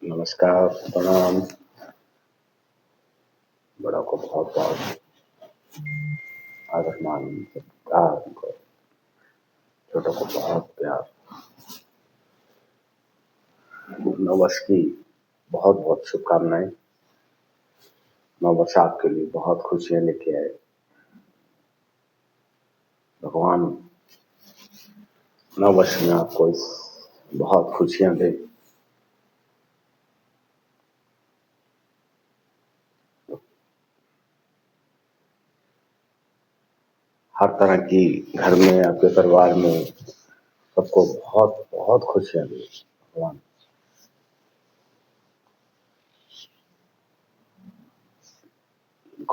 नमस्कार, प्रणाम। बड़ा को बहुत बहुत आदर मान सत्कार करो, छोटों को बहुत प्यार। नववर्ष की बहुत बहुत शुभकामनाएं। नववर्ष आपके लिए बहुत खुशियां लेके आए। भगवान नववर्ष में आपको बहुत खुशियां दे। हर तरह की घर में, आपके परिवार में सबको बहुत बहुत खुशियां दे भगवान।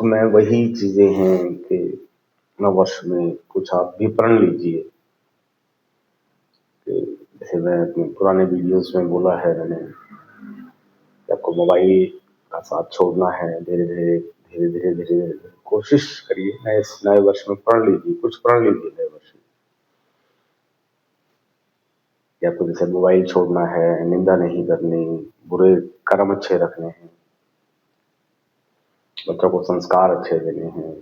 में वही चीजें हैं कि नववर्ष में कुछ आप भी प्रण लीजिए कि जैसे मैं अपने पुराने वीडियोस में बोला है मैंने कि आपको मोबाइल का साथ छोड़ना है। धीरे धीरे धीरे धीरे धीरे धीरे कोशिश करिए। नए वर्ष में प्रण लीजिए, कुछ प्रण लीजिए नए वर्ष में कि आपको जैसे मोबाइल छोड़ना है, निंदा नहीं करनी, बुरे कर्म अच्छे रखने हैं, बच्चों को संस्कार अच्छे देने हैं,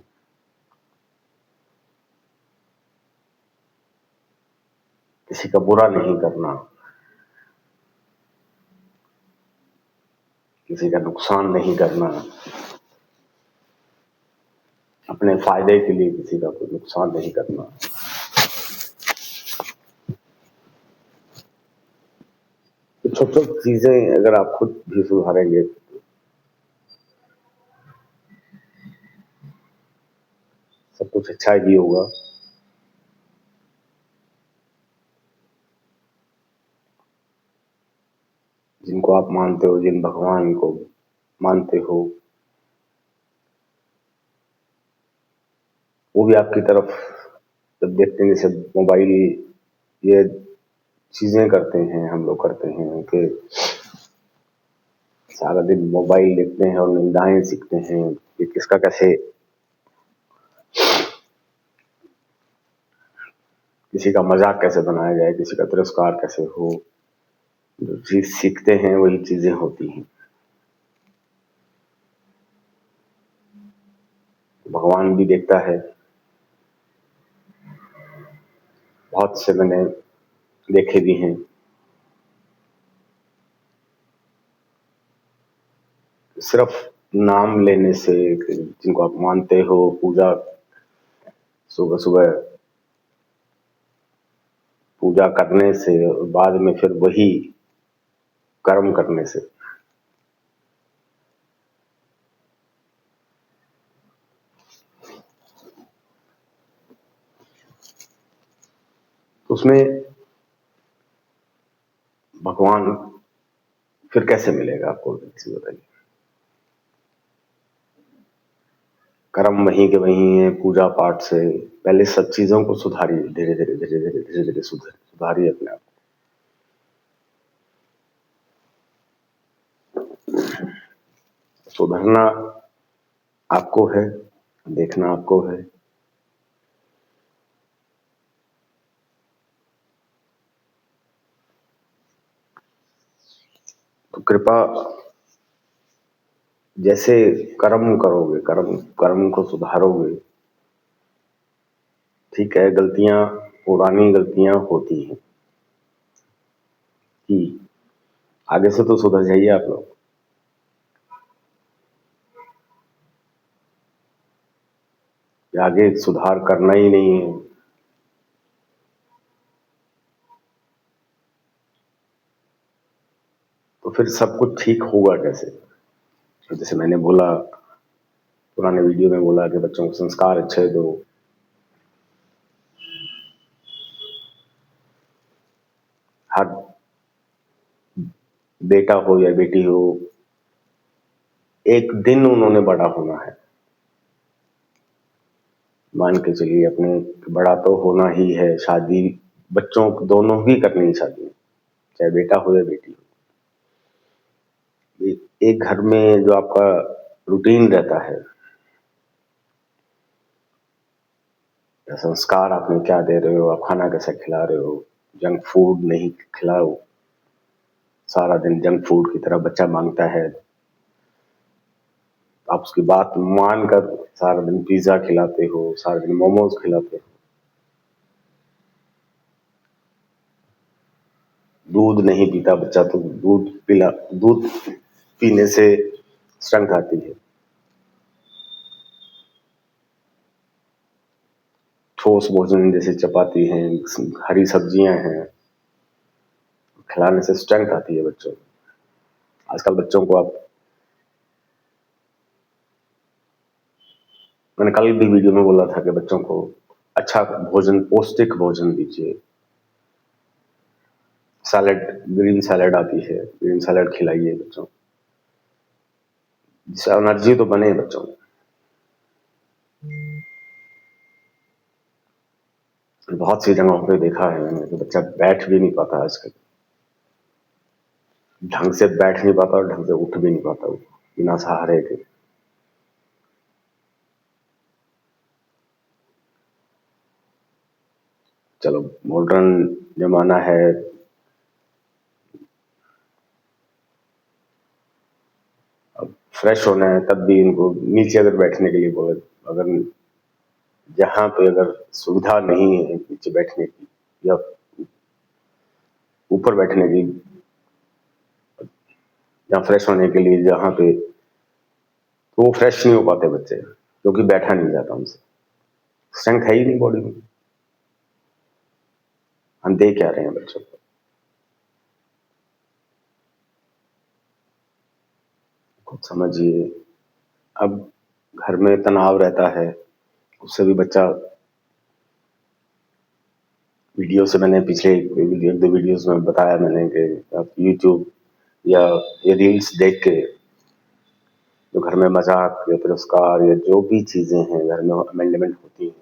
किसी का बुरा नहीं करना, किसी का नुकसान नहीं करना, अपने फायदे के लिए किसी का कोई नुकसान नहीं करना। तो छोटी छोटी चीजें अगर आप खुद भी सुधारेंगे सब कुछ अच्छा ही होगा। जिनको आप मानते हो, जिन भगवान को मानते हो, वो भी आपकी तरफ जब देखते हैं, जैसे मोबाइल ये चीजें करते हैं, हम लोग करते हैं कि सारा दिन मोबाइल देखते हैं और निंदाएं सीखते हैं कि किसका कैसे, किसी का मजाक कैसे बनाया जाए, किसी का तिरस्कार कैसे हो। जो चीज सीखते हैं वही चीजें होती हैं। भगवान भी देखता है। बहुत से मैंने देखे भी हैं, सिर्फ नाम लेने से, जिनको आप मानते हो, पूजा सुबह सुबह पूजा करने से और बाद में फिर वही कर्म करने से उसमें भगवान फिर कैसे मिलेगा आपको, चीज बताइए। कर्म वहीं के वहीं है। पूजा पाठ से पहले सब चीजों को सुधारिए, धीरे धीरे धीरे धीरे धीरे धीरे सुधारिए अपने आप। सुधरना आपको है, देखना आपको है। तो कृपा, जैसे कर्म करोगे, कर्म कर्म को सुधारोगे, ठीक है, गलतियां, पुरानी गलतियां होती हैं कि आगे से तो सुधर जाइए आप लोग। आगे सुधार करना ही नहीं है तो फिर सब कुछ ठीक होगा कैसे। तो जैसे मैंने बोला, पुराने वीडियो में बोला कि बच्चों को संस्कार अच्छे दो। हर बेटा हो या बेटी हो, एक दिन उन्होंने बड़ा होना है। मान के चलिए, अपने बड़ा तो होना ही है। शादी बच्चों को दोनों ही करनी है, शादी चाहे बेटा हो या बेटी हो। एक घर में जो आपका रूटीन रहता है, संस्कार आपने क्या दे रहे हो, आप खाना कैसे खिला रहे हो, जंक फूड नहीं खिलाओ, सारा दिन जंक फूड की तरह बच्चा मांगता है, आप उसकी बात मानकर सारा दिन पिज्जा खिलाते हो, सारा दिन मोमोज खिलाते हो। दूध नहीं पीता बच्चा तो दूध पीने से स्ट्रेंथ आती है। ठोस भोजन जैसे चपाती हैं, हरी सब्जियां हैं, खिलाने से स्ट्रेंथ आती है बच्चों को। आजकल बच्चों को आप, मैंने कल भी वीडियो में बोला था कि बच्चों को अच्छा भोजन, पौष्टिक भोजन दीजिए। सैलेड, ग्रीन सैलेड आती है, ग्रीन सैलेड खिलाइए बच्चों को, जिससे एनर्जी तो बने बच्चों को। बहुत सी जगहों पे देखा है मैंने कि बच्चा बैठ भी नहीं पाता आजकल, ढंग से बैठ नहीं पाता और ढंग से उठ भी नहीं पाता वो, बिना सहारे के। चलो मॉडर्न जमाना है, अब फ्रेश होना है तब भी इनको नीचे अगर बैठने के लिए बोले, अगर जहां पे अगर सुविधा नहीं है नीचे बैठने की या ऊपर बैठने की, या फ्रेश होने के लिए जहां पे, तो वो फ्रेश नहीं हो पाते बच्चे, क्योंकि बैठा नहीं जाता उनसे, स्ट्रेंथ है ही नहीं बॉडी में। हम दे क्या रहे हैं बच्चों को? खुद समझिए। अब घर में तनाव रहता है, उससे भी बच्चा, वीडियो से मैंने पिछले एक दो वीडियोस में बताया मैंने कि आप यूट्यूब या ये रील्स देख के जो घर में मजाक या पुरस्कार या जो भी चीजें हैं घर में अमेंडमेंट होती हैं,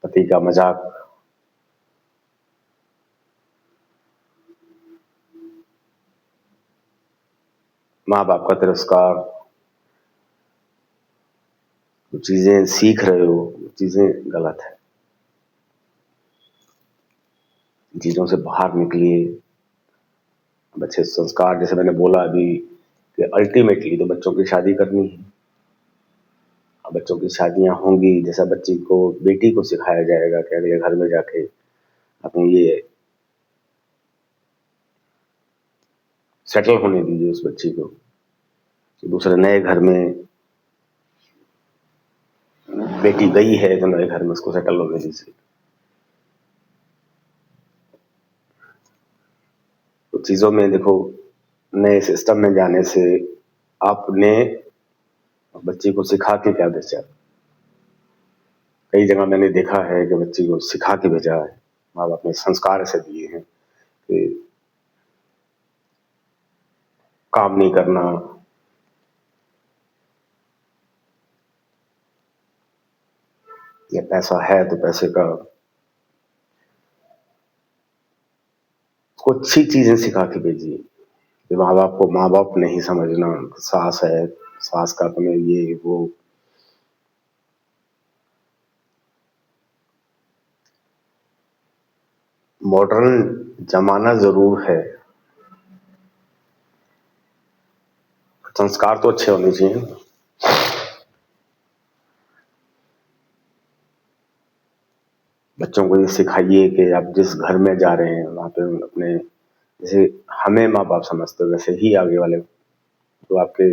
पति का मजाक, माँ बाप का तिरस्कार, जो चीजें सीख रहे हो वो चीजें गलत है। चीजों से बाहर निकलिए। बच्चे संस्कार, जैसे मैंने बोला अभी कि अल्टीमेटली तो बच्चों की शादी करनी है। अब बच्चों की शादियां होंगी, जैसा बच्ची को, बेटी को सिखाया जाएगा कि अगले घर में जाके अपने ये सेटल होने दीजिए उस बच्ची को, दूसरे नए घर में बेटी गई है तो नए घर में उसको सेटल होने दीजिए। तो चीजों में देखो, नए सिस्टम में जाने से आपने बच्ची को सिखा के क्या भेजा। कई जगह मैंने देखा है कि बच्ची को सिखा के भेजा है, माँ बाप ने संस्कार ऐसे दिए हैं कि काम नहीं करना, या पैसा है तो पैसे का, उसको अच्छी चीजें सिखा के भेजिए। कि माँ बाप को माँ बाप नहीं समझना, सास है, सास का तुम्हें ये वो। मॉडर्न जमाना जरूर है, संस्कार तो अच्छे होने चाहिए। बच्चों को ये सिखाइए कि आप जिस घर में जा रहे हैं वहां पे अपने, जैसे हमें माँ बाप समझते हो वैसे ही आगे वाले जो आपके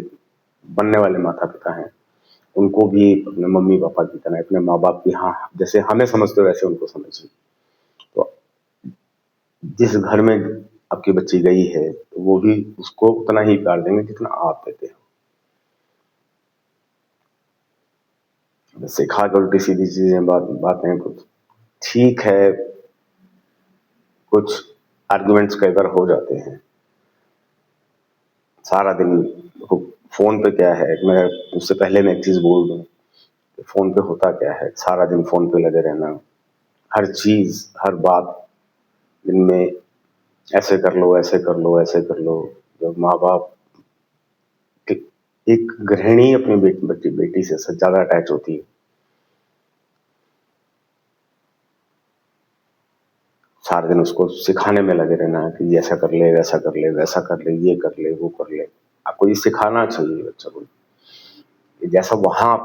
बनने वाले माता पिता हैं उनको भी अपने मम्मी पापा की तरह, अपने माँ बाप की, हाँ जैसे हमें समझते हो वैसे उनको समझिए। तो जिस घर में आपकी बच्ची गई है तो वो भी उसको उतना ही प्यार देंगे जितना आप देते हो। सिखा कर उल्टी सीधी चीजें बातें कुछ ठीक है, कुछ आर्गुमेंट्स कई बार हो जाते हैं। सारा दिन देखो फोन पे क्या है, मैं उससे पहले मैं एक चीज बोल दूं, फोन पे होता क्या है, सारा दिन फोन पे लगे रहना, हर चीज हर बात दिन में ऐसे कर लो, ऐसे कर लो, ऐसे कर लो। जब माँ बाप, एक गृहिणी अपनी बेटी से ज्यादा अटैच होती है। सारे दिन उसको सिखाने में लगे रहना कि ये ऐसा कर ले, वैसा कर ले, वैसा कर ले, ये कर ले, वो कर ले। आपको ये सिखाना चाहिए बच्चा को कि जैसा वहां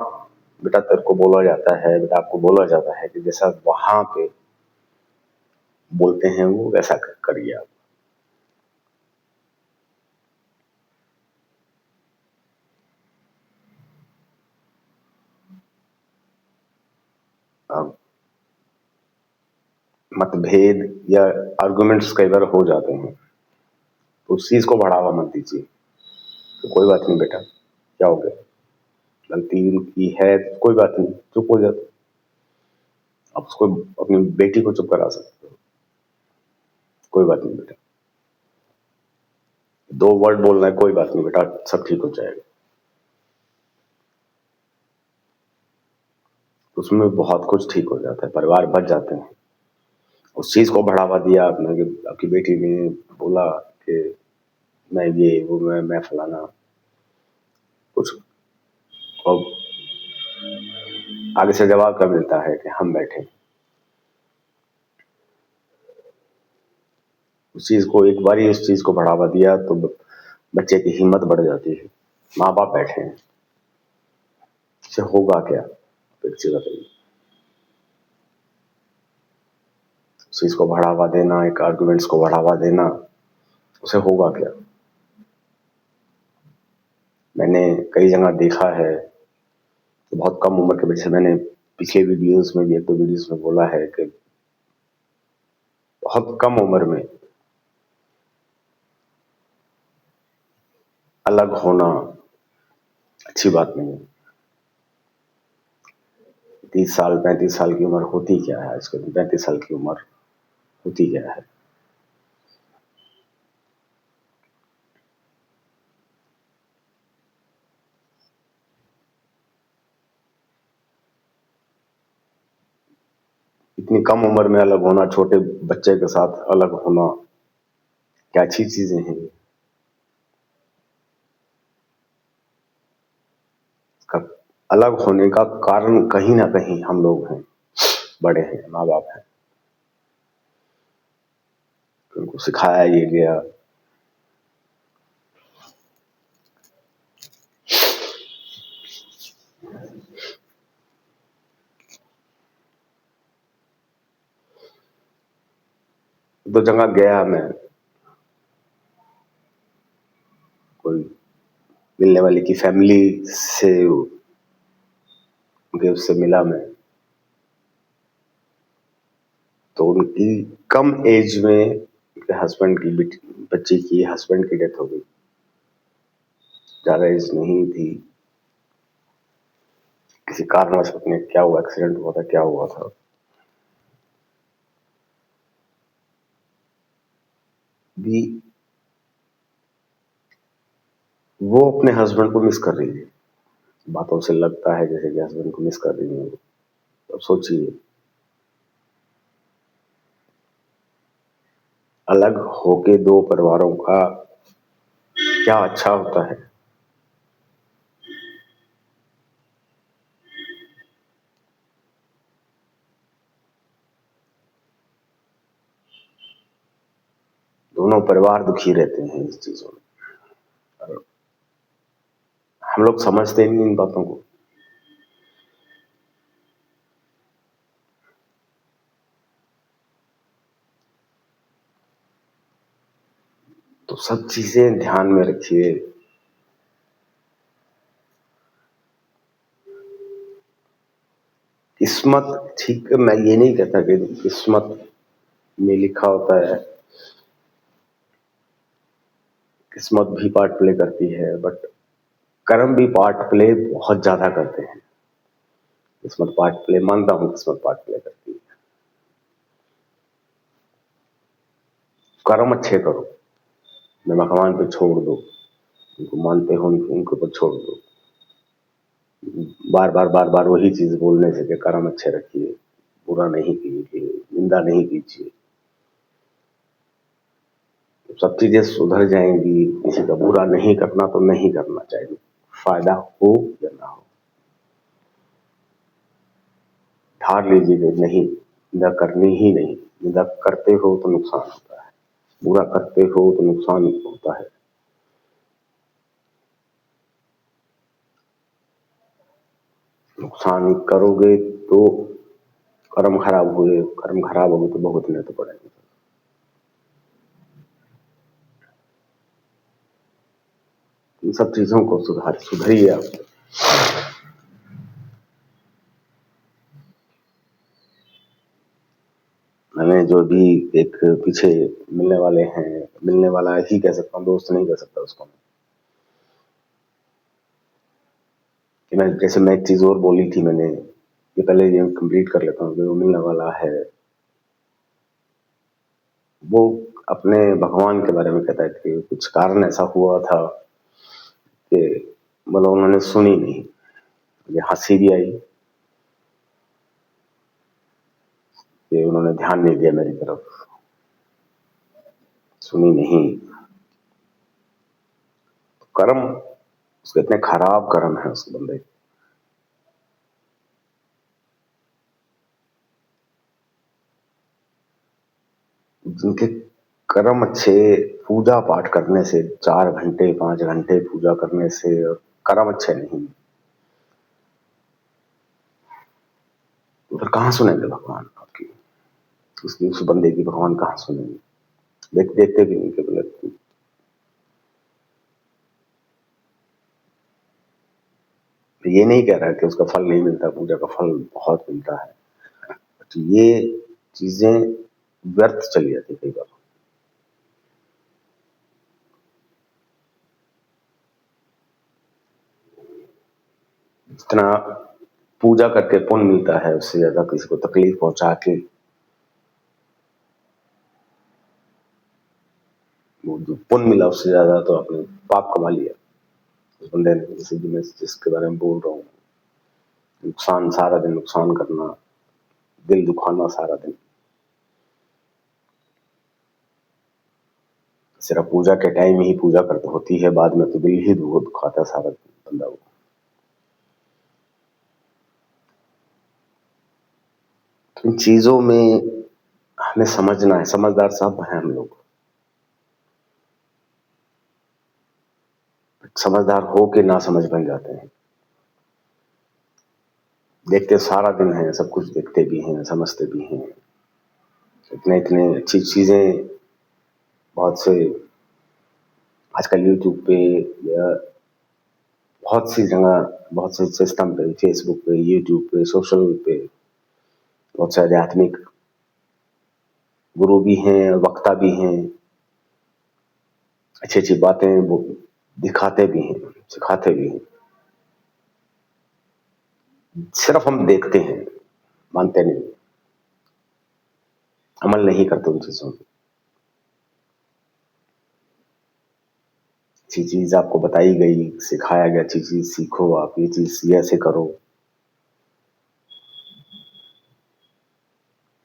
बेटा तेरे को बोला जाता है, बेटा आपको बोला जाता है कि जैसा वहां पे बोलते हैं वो वैसा करिए आप। अब मतभेद या आर्गुमेंट्स कई बार हो जाते हैं तो उस चीज को बढ़ावा मत दीजिए। तो कोई बात नहीं बेटा, क्या हो गया, गलती उनकी है तो कोई बात नहीं, चुप हो जाते। आप उसको अपनी बेटी को चुप करा सकते हो, कोई बात नहीं बेटा, 2 वर्ड बोलना है, कोई बात नहीं बेटा, सब ठीक हो जाएगा। उसमें बहुत कुछ ठीक हो जाता है, परिवार बच जाते हैं। उस चीज को बढ़ावा दिया आपने कि आपकी बेटी ने बोला कि मैं ये वो मैं फलाना कुछ, और आगे से जवाब क्या मिलता है कि हम बैठे। उस चीज को एक बार ही उस चीज को बढ़ावा दिया तो बच्चे की हिम्मत बढ़ जाती है। माँ बाप बैठे हैं, इससे होगा क्या, एक चीज बताइए। उस चीज को बढ़ावा देना, एक आर्गुमेंट्स को बढ़ावा देना, उसे होगा क्या। मैंने कई जगह देखा है तो बहुत कम उम्र के बच्चे, मैंने पिछले वीडियोस में भी, एक दो वीडियोस में बोला है कि बहुत कम उम्र में अलग होना अच्छी बात नहीं है। 30 साल 35 साल की उम्र होती क्या है आजकल, 35 साल की उम्र होती क्या है। इतनी कम उम्र में अलग होना, छोटे बच्चे के साथ अलग होना, क्या अच्छी चीजें हैं। इसका अलग होने का कारण कहीं ना कहीं हम लोग हैं, बड़े हैं, माँ बाप हैं, उनको सिखाया ये गया। दो जगह गया मैं, कोई मिलने वाले की फैमिली से उनके उससे मिला मैं, तो उनकी कम एज में उनके हस्बैंड की बच्ची की हस्बैंड की डेथ हो गई। ज्यादा एज नहीं थी, किसी कारणवश अपने क्या हुआ, एक्सीडेंट हुआ था, क्या हुआ था। भी वो अपने हस्बैंड को मिस कर रही है, बातों से लगता है जैसे कि हस्बैंड को मिस कर रही है। अब सोचिए, अलग होके दो परिवारों का क्या अच्छा होता है। दोनों परिवार दुखी रहते हैं इस चीजों में, और हम लोग समझते नहीं इन बातों को। तो सब चीजें ध्यान में रखिए। किस्मत, ठीक है, मैं ये नहीं कहता कि किस्मत में लिखा होता है, किस्मत भी पार्ट प्ले करती है, बट कर्म भी पार्ट प्ले बहुत ज्यादा करते हैं। किस्मत पार्ट प्ले मानता हूं, किस्मत पार्ट प्ले करती है। कर्म अच्छे करो, मैं भगवान पे छोड़ दो, उनको मानते हो उनके ऊपर छोड़ दो। बार बार बार बार वही चीज बोलने से कि कर्म अच्छे रखिए, बुरा नहीं कीजिए, निंदा नहीं कीजिए, सब चीजें सुधर जाएंगी। किसी का बुरा नहीं करना तो नहीं करना चाहिए, फायदा हो या ना हो। ठार लीजिए कि नहीं, न करनी ही नहीं। निंदा करते हो तो नुकसान होता है, बुरा करते हो तो नुकसान होता है। नुकसान करोगे तो कर्म खराब हुए, कर्म खराब होगे तो भुगतने तो पड़ेंगे। इन सब चीजों को सुधरिए आप। मैंने जो भी एक पीछे मिलने वाले हैं, मिलने वाला ही कह सकता हूँ, दोस्त नहीं कह सकता उसको कि मैं, जैसे मैं एक चीज और बोली थी मैंने, ये पहले ये कंप्लीट कर लेता हूँ। जो मिलने वाला है वो अपने भगवान के बारे में कहता है कि कुछ कारण ऐसा हुआ था कि मतलब उन्होंने सुनी नहीं। मुझे हंसी भी आई कि उन्होंने ध्यान नहीं दिया मेरी तरफ, सुनी नहीं। कर्म उसके इतने खराब कर्म है उस बंदे के, जिनके कर्म अच्छे, पूजा पाठ करने से, 4 घंटे 5 घंटे पूजा करने से, और कर्म अच्छे नहीं, तो फिर कहाँ सुनेंगे भगवान आपकी? उस बंदे की भगवान कहाँ सुनेंगे? देखते भी नहीं केवल। ये नहीं कह रहा कि उसका फल नहीं मिलता, पूजा का फल बहुत मिलता है, तो ये चीजें व्यर्थ चली जाती कई बार। जितना पूजा करके पुण्य मिलता है, उससे ज्यादा किसी को तकलीफ पहुंचा के वो जो पुण्य मिला, उससे ज्यादा तो आपने पाप कमा लिया उस बंदे ने। जैसे कि मैं जिसके बारे में बोल रहा हूँ, नुकसान, सारा दिन नुकसान करना, दिल दुखाना सारा दिन। सिर्फ पूजा के टाइम ही पूजा करते होती है, बाद में तो दिल ही दुखाता सारा दिन बंदा को। तो इन चीजों में हमें समझना है, समझदार सब हैं हम लोग, समझदार हो के ना समझ बन जाते हैं। देखते सारा दिन है, सब कुछ देखते भी हैं, समझते भी हैं, इतने इतने अच्छी चीजें बहुत से आजकल यूट्यूब पे या बहुत सी जगह, बहुत से सिस्टम पे, फेसबुक पे, यूट्यूब पे, सोशल पे बहुत से आध्यात्मिक गुरु भी हैं, वक्ता भी हैं, अच्छी अच्छी बातें वो दिखाते भी हैं, सिखाते भी हैं। सिर्फ हम देखते हैं, मानते नहीं, अमल नहीं करते उन चीजों में। अच्छी चीज आपको बताई गई, सिखाया गया, अच्छी चीज सीखो, आप ये चीज ऐसे करो,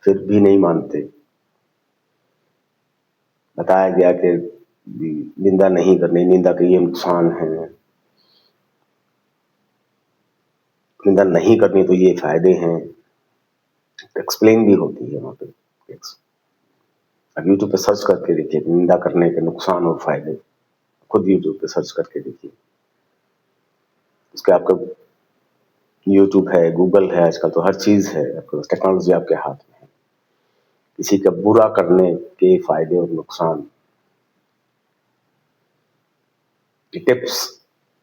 फिर भी नहीं मानते। बताया गया कि निंदा नहीं करनी, निंदा के ये नुकसान है, निंदा नहीं करनी तो ये फायदे हैं, एक्सप्लेन भी होती है वहां पे। अब यूट्यूब पे सर्च करके देखिए निंदा करने के नुकसान और फायदे, खुद यूट्यूब पे सर्च करके देखिए। उसके आपका यूट्यूब है, गूगल है, आजकल तो हर चीज है, आपके पास टेक्नोलॉजी आपके हाथ में है। किसी का बुरा करने के फायदे और नुकसान, टिप्स,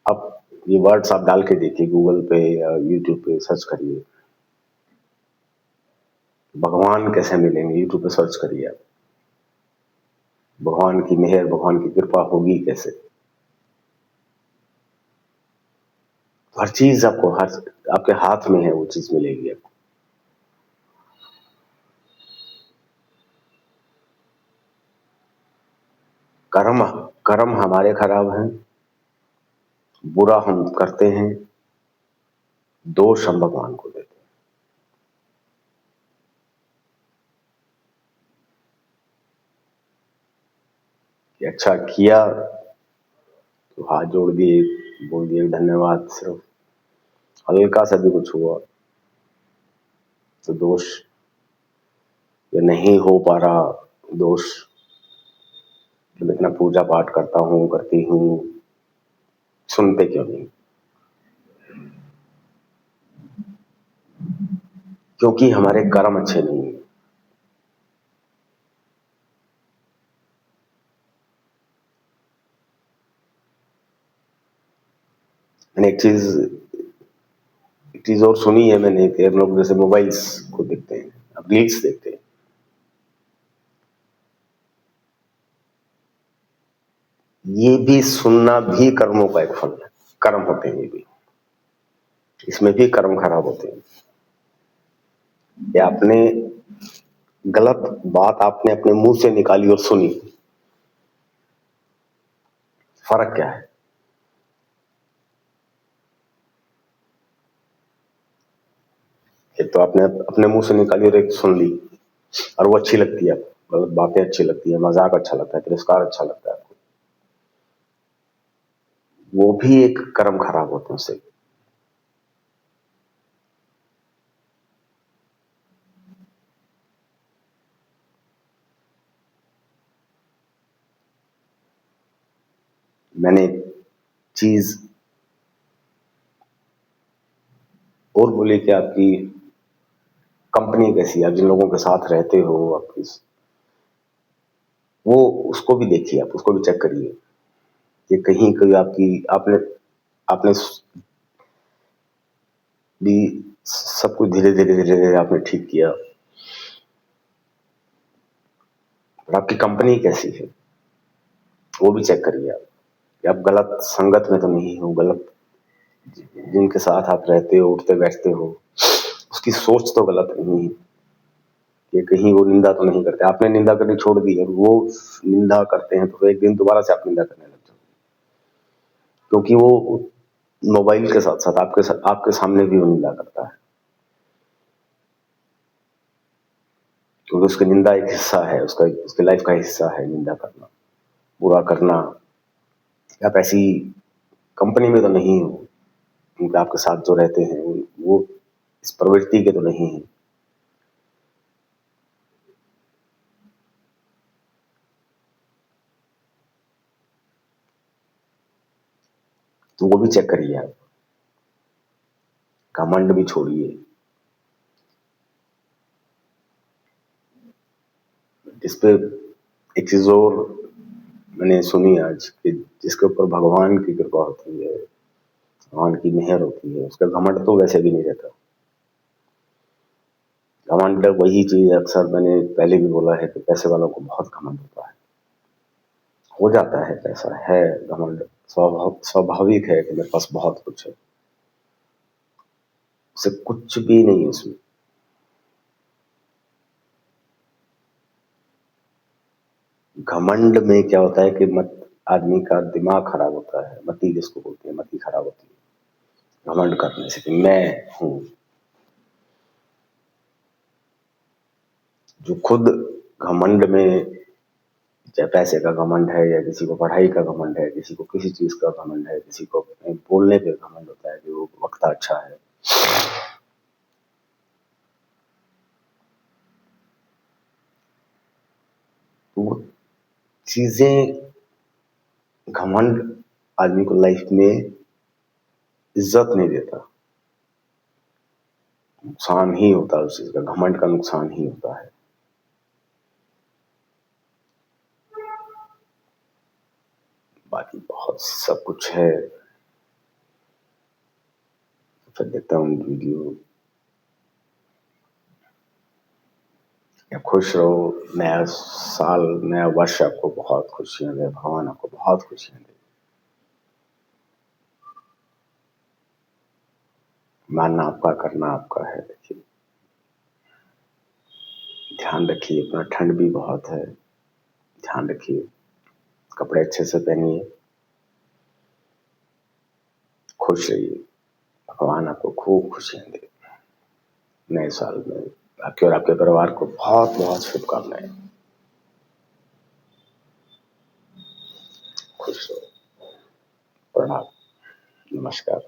आप ये वर्ड्स आप डाल के देखिए गूगल पे या यूट्यूब पे सर्च करिए, भगवान कैसे मिलेंगे, यूट्यूब पे सर्च करिए आप, भगवान की मेहर, भगवान की कृपा होगी कैसे। हर चीज आपको, हर आपके हाथ में है, वो चीज मिलेगी आपको। कर्म, कर्म हमारे खराब हैं, बुरा हम करते हैं, दोष हम भगवान को देते हैं। कि अच्छा किया तो हाथ जोड़ दिए, बोल दिए धन्यवाद, सिर्फ हल्का सा भी कुछ हुआ तो दोष ये नहीं हो पा रहा दोष कि मैं इतना पूजा पाठ करता हूँ, करती हूँ, सुनते क्यों नहीं? क्योंकि हमारे कर्म अच्छे नहीं है। मैंने एक चीज और सुनी है मैंने कि हम लोग जैसे मोबाइल्स को देखते हैं, अब रील्स देखते हैं, ये भी सुनना भी कर्मों का एक फल है, कर्म होते हैं ये भी, इसमें भी कर्म खराब होते हैं। ये आपने गलत बात आपने अपने मुंह से निकाली और सुनी, फर्क क्या है? एक तो आपने अपने मुंह से निकाली और एक सुन ली और वो अच्छी लगती है आपको, गलत बातें अच्छी लगती है, मजाक अच्छा लगता है, तिरस्कार अच्छा लगता है आपको, वो भी एक कर्म खराब होते हैं उससे। मैंने चीज और बोली कि आपकी कंपनी कैसी है, आप जिन लोगों के साथ रहते हो, आपकी वो उसको भी देखिए, आप उसको भी चेक करिए कि कहीं कोई आपकी आपने आपने भी सब कुछ धीरे धीरे धीरे धीरे आपने ठीक किया, और आपकी कंपनी कैसी है वो भी चेक करिए आप कि आप गलत संगत में तो नहीं हो, गलत जिनके साथ आप रहते हो, उठते बैठते हो, उसकी सोच तो गलत नहीं है कि कहीं वो निंदा तो नहीं करते। आपने निंदा करनी छोड़ दी और वो निंदा करते हैं तो एक दिन दोबारा से आप निंदा करने लग जाओ, क्योंकि वो मोबाइल के साथ साथ आपके सामने भी वो निंदा करता है, क्योंकि उसकी निंदा एक हिस्सा है, उसका उसकी लाइफ का हिस्सा है निंदा करना, बुरा करना। आप ऐसी कंपनी में तो नहीं हो, क्योंकि आपके साथ जो रहते हैं वो इस प्रवृत्ति के तो नहीं है। तो वो भी चेक करिए आप, घमंड भी छोड़िए। इस पे एक चीज और मैंने सुनी आज कि जिसके ऊपर भगवान की कृपा होती है, भगवान की मेहर होती है, उसका घमंड तो वैसे भी नहीं रहता। घमंड वही चीज अक्सर मैंने पहले भी बोला है कि पैसे वालों को बहुत घमंड होता है, हो जाता है, पैसा है, घमंड स्वाभाविक है कि मेरे पास बहुत कुछ है, उसे कुछ भी नहीं है उसमें। घमंड में क्या होता है कि मत आदमी का दिमाग खराब होता है, मति जिसको बोलते हैं, मति खराब होती है घमंड करने से कि मैं हूं। जो खुद घमंड में, चाहे पैसे का घमंड है या किसी को पढ़ाई का घमंड है, किसी को किसी चीज का घमंड है, किसी को अपने बोलने पे घमंड होता है कि वो वक्ता अच्छा है, तो वो चीजें, घमंड आदमी को लाइफ में इज्जत नहीं देता, नुकसान ही होता है उस चीज का, घमंड का नुकसान ही होता है। बाकी बहुत सब कुछ है। फिर देखता हूँ वीडियो। या खुश रहो, नया साल, नया वर्ष आपको बहुत खुशियां दे, भगवान आपको बहुत खुशियां दे। मानना आपका, करना आपका है। देखिए, ध्यान रखिए अपना, ठंड भी बहुत है, ध्यान रखिए, कपड़े अच्छे से पहनिए, खुश रहिए, भगवान आपको खूब खुशियां दे नए साल में। आपके और आपके परिवार को बहुत बहुत शुभकामनाएं। खुश रहो। प्रणाम। नमस्कार।